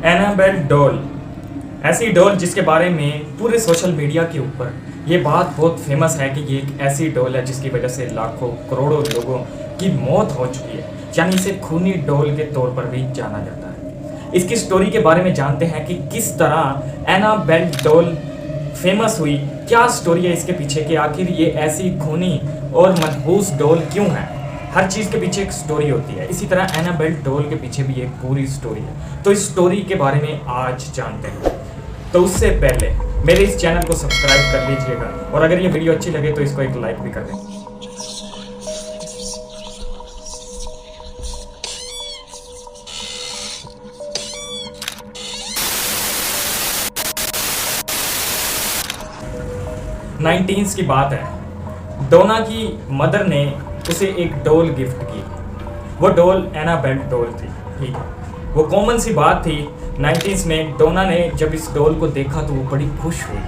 Annabelle doll, ऐसी doll जिसके बारे में पूरे सोशल मीडिया के ऊपर ये बात बहुत फेमस है कि ये एक ऐसी डॉल है जिसकी वजह से लाखों करोड़ों लोगों की मौत हो चुकी है, यानी इसे खूनी डॉल के तौर पर भी जाना जाता है। इसकी स्टोरी के बारे में जानते हैं कि किस तरह एनाबेल डॉल फेमस हुई, क्या स्टोरी है इसके पीछे कि आखिर ये ऐसी खूनी और मनहूस डॉल क्यों है। हर चीज़ के पीछे एक स्टोरी होती है, इसी तरह एनाबेल डॉल के पीछे भी एक पूरी स्टोरी है। तो इस स्टोरी के बारे में आज जानते हैं। तो उससे पहले मेरे इस चैनल को सब्सक्राइब कर लीजिएगा और अगर ये वीडियो अच्छी लगे तो इसको एक लाइक भी कर दें। नाइनटीन्स की बात है। डोना की मदर ने उसे एक डॉल गिफ्ट की। वो डॉल एनाबेल डॉल थी। ठीक है, वो कॉमन सी बात थी। 90s में डोना ने जब इस डॉल को देखा तो वो बड़ी खुश हुई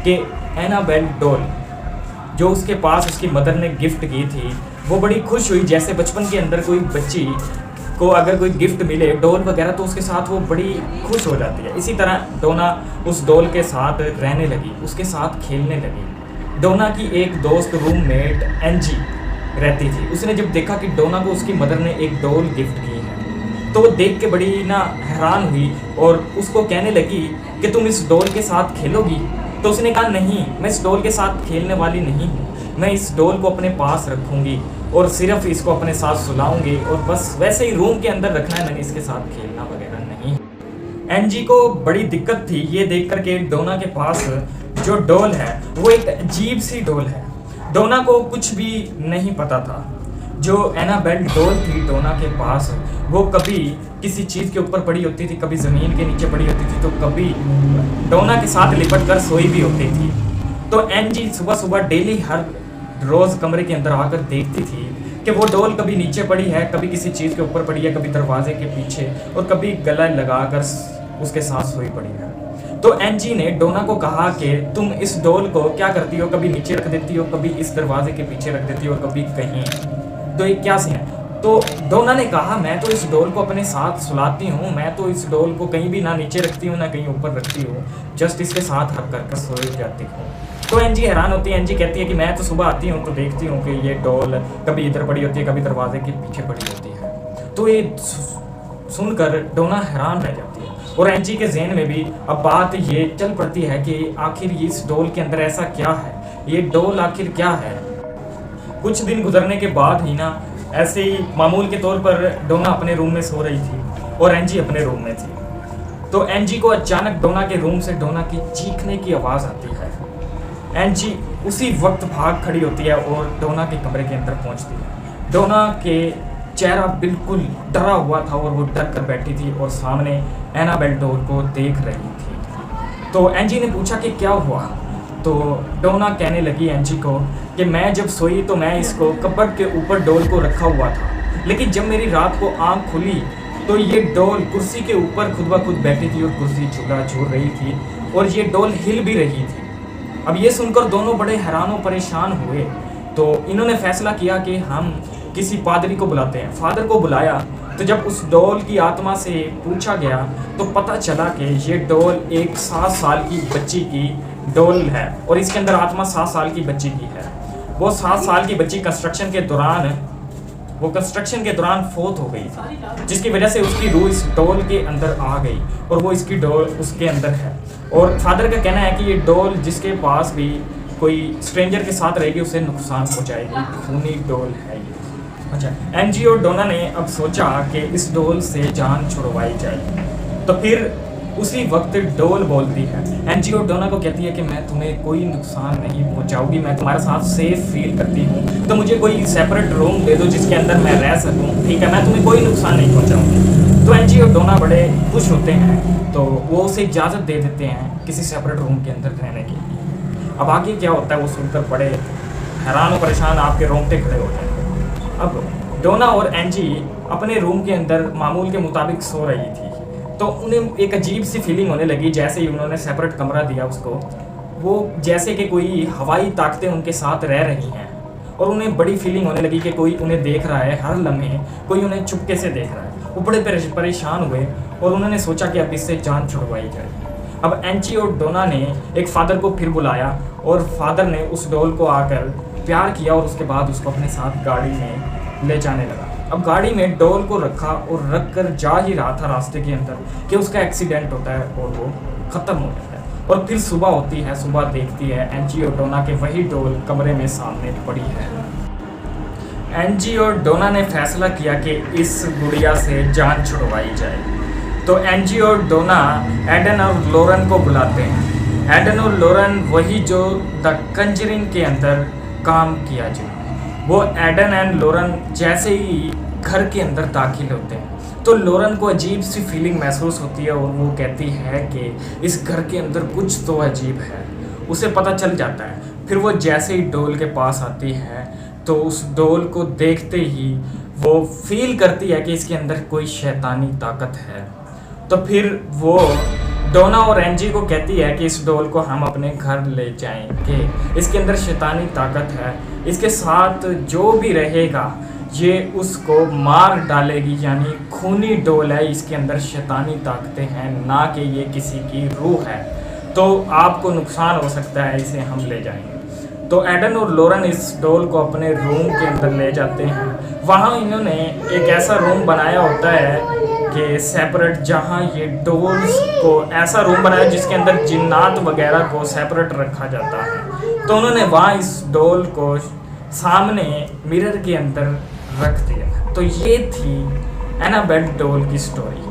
कि एनाबेल डॉल जो उसके पास उसकी मदर ने गिफ्ट की थी, वो बड़ी खुश हुई। जैसे बचपन के अंदर कोई बच्ची को अगर कोई गिफ्ट मिले डॉल वगैरह तो उसके साथ वो बड़ी खुश हो जाती है। इसी तरह डोना उस डॉल के साथ रहने लगी, उसके साथ खेलने लगी। डोना की एक दोस्त रूममेट एंजी रहती थी। उसने जब देखा कि डोना को उसकी मदर ने एक डॉल गिफ्ट की है तो वो देख के बड़ी हैरान हुई और उसको कहने लगी कि तुम इस डॉल के साथ खेलोगी। तो उसने कहा नहीं, मैं इस डॉल के साथ खेलने वाली नहीं हूँ, मैं इस डॉल को अपने पास रखूँगी और सिर्फ इसको अपने साथ सुलाऊंगी और बस वैसे ही रूम के अंदर रखना है, मैंने इसके साथ खेलना वगैरह नहीं। एनजी को बड़ी दिक्कत थी ये देख कर के डोना के पास जो डॉल है वो एक अजीब सी डॉल है। डोना को कुछ भी नहीं पता था। जो एनाबेल डॉल थी डोना के पास, वो कभी किसी चीज़ के ऊपर पड़ी होती थी, कभी ज़मीन के नीचे पड़ी होती थी, तो कभी डोना के साथ लिपट कर सोई भी होती थी। तो एनजी सुबह सुबह डेली हर रोज़ कमरे के अंदर आकर देखती थी कि वो डॉल कभी नीचे पड़ी है, कभी किसी चीज़ के ऊपर पड़ी है, कभी दरवाजे के पीछे और कभी गला लगाकर उसके साथ सोई पड़ी है। तो एनजी ने डोना को कहा कि तुम इस डॉल को क्या करती हो, कभी नीचे रख देती हो, कभी इस दरवाजे के पीछे रख देती हो और कभी कहीं। तो ये क्या सीन है? तो डोना ने कहा मैं तो इस डॉल को अपने साथ सुलाती हूँ, मैं तो इस डॉल को कहीं भी ना नीचे रखती हूँ ना कहीं ऊपर रखती हूँ, जस्ट इसके साथ रख कर सो जाती हूँ। तो एनजी हैरान होती है। एनजी कहती है कि मैं तो सुबह आती हूँ तो देखती हूँ कि ये डॉल कभी इधर पड़ी होती है, कभी दरवाजे के पीछे पड़ी होती है। तो ये सुनकर डोना हैरान रह जाती है और एनजी के जहन में भी अब बात ये चल पड़ती है कि आखिर इस डॉल के अंदर ऐसा क्या है, ये डॉल आखिर क्या है। कुछ दिन गुजरने के बाद ही ना ऐसे ही मामूल के तौर पर डोना अपने रूम में सो रही थी और एनजी अपने रूम में थी। तो एनजी को अचानक डोना के रूम से डोना की चीखने की आवाज़ आती है। एनजी उसी वक्त भाग खड़ी होती है और डोना के कमरे के अंदर पहुंचती है। डोना के चेहरा बिल्कुल डरा हुआ था और वो डर कर बैठी थी और सामने एनाबेल डॉल को देख रही थी। तो एनजी ने पूछा कि क्या हुआ। तो डोना कहने लगी एनजी को कि मैं जब सोई तो मैं इसको कपबोर्ड के ऊपर डॉल को रखा हुआ था, लेकिन जब मेरी रात को आंख खुली तो ये डॉल कुर्सी के ऊपर खुद ब खुद बैठी थी और कुर्सी झूला झूल रही थी और ये डॉल हिल भी रही थी। अब ये सुनकर दोनों बड़े हैरान और परेशान हुए। तो इन्होंने फैसला किया कि हम किसी पादरी को बुलाते हैं। फादर को बुलाया तो जब उस डॉल की आत्मा से पूछा गया तो पता चला कि ये डॉल एक 7 साल की बच्ची की डॉल है और इसके अंदर आत्मा 7 साल की बच्ची की है। वो 7 साल की बच्ची कंस्ट्रक्शन के दौरान फोत हो गई थी, जिसकी वजह से उसकी रूह इस डॉल के अंदर आ गई और वो इसकी डॉल उसके अंदर है। और फादर का कहना है कि ये डॉल जिसके पास भी कोई स्ट्रेंजर के साथ रहेगी उसे नुकसान पहुंचाएगी, खूनी डॉल है ये। अच्छा, एनजी और डोना ने अब सोचा कि इस डॉल से जान छुड़वाई जाए। तो फिर उसी वक्त डॉल बोलती है। एनजी और डोना को कहती है कि मैं तुम्हें कोई नुकसान नहीं पहुंचाऊंगी, मैं तुम्हारे साथ सेफ फील करती हूँ, तो मुझे कोई सेपरेट रूम दे दो जिसके अंदर मैं रह सकूँ, ठीक है, मैं तुम्हें कोई नुकसान नहीं पहुंचाऊंगी। तो एनजी और डोना बड़े खुश होते हैं, तो वो उसे इजाज़त दे देते हैं किसी सेपरेट रूम के अंदर रहने के लिए। अब आगे क्या होता है वो सुनकर बड़े हैरान और परेशान आपके रोंगटे खड़े होते हैं। अब डोना और एनजी अपने रूम के अंदर मामूल के मुताबिक सो रही थी, तो उन्हें एक अजीब सी फीलिंग होने लगी। जैसे ही उन्होंने सेपरेट कमरा दिया उसको, वो जैसे कि कोई हवाई ताकतें उनके साथ रह रही हैं और उन्हें बड़ी फीलिंग होने लगी कि कोई उन्हें देख रहा है, हर लम्हे कोई उन्हें चुपके से देख रहा है। वो बड़े परेशान हुए और उन्होंने सोचा कि अब इससे जान छुड़वाई जाए। अब एंची और डोना ने एक फादर को फिर बुलाया और फादर ने उस डॉल को आकर प्यार किया और उसके बाद उसको अपने साथ गाड़ी में ले जाने लगा। अब गाड़ी में डॉल को रखा और रख कर जा ही रहा था रास्ते के अंदर कि उसका एक्सीडेंट होता है और वो ख़त्म हो जाता है। और फिर सुबह होती है, सुबह देखती है एंची और डोना के वही डॉल कमरे में सामने पड़ी है। एंजी और डोना ने फैसला किया कि इस गुड़िया से जान छुड़वाई जाए। तो एंजी और डोना एडन और लॉरेन को बुलाते हैं। एडन और लॉरेन वही जो द कंजरिंग के अंदर काम किया जिन्होंने। वो एडन एंड लॉरेन जैसे ही घर के अंदर दाखिल होते हैं तो लॉरेन को अजीब सी फीलिंग महसूस होती है और वो कहती है कि इस घर के अंदर कुछ तो अजीब है। उसे पता चल जाता है। फिर वो जैसे ही डोल के पास आती है तो उस डोल को देखते ही वो फील करती है कि इसके अंदर कोई शैतानी ताकत है। तो फिर वो डोना और एंजी को कहती है कि इस डोल को हम अपने घर ले जाएंगे, इसके अंदर शैतानी ताकत है, इसके साथ जो भी रहेगा ये उसको मार डालेगी, यानी खूनी डोल है, इसके अंदर शैतानी ताकतें हैं, ना कि ये किसी की रूह है, तो आपको नुकसान हो सकता है, इसे हम ले जाएंगे। तो एडन और लॉरेन इस डॉल को अपने रूम के अंदर ले जाते हैं। वहाँ इन्होंने एक ऐसा रूम बनाया होता है कि सेपरेट, जहाँ ये डॉल्स को ऐसा रूम बनाया जिसके अंदर जिन्नात वगैरह को सेपरेट रखा जाता है। तो उन्होंने वहाँ इस डॉल को सामने मिरर के अंदर रख दिया। तो ये थी एनाबेल डॉल की स्टोरी।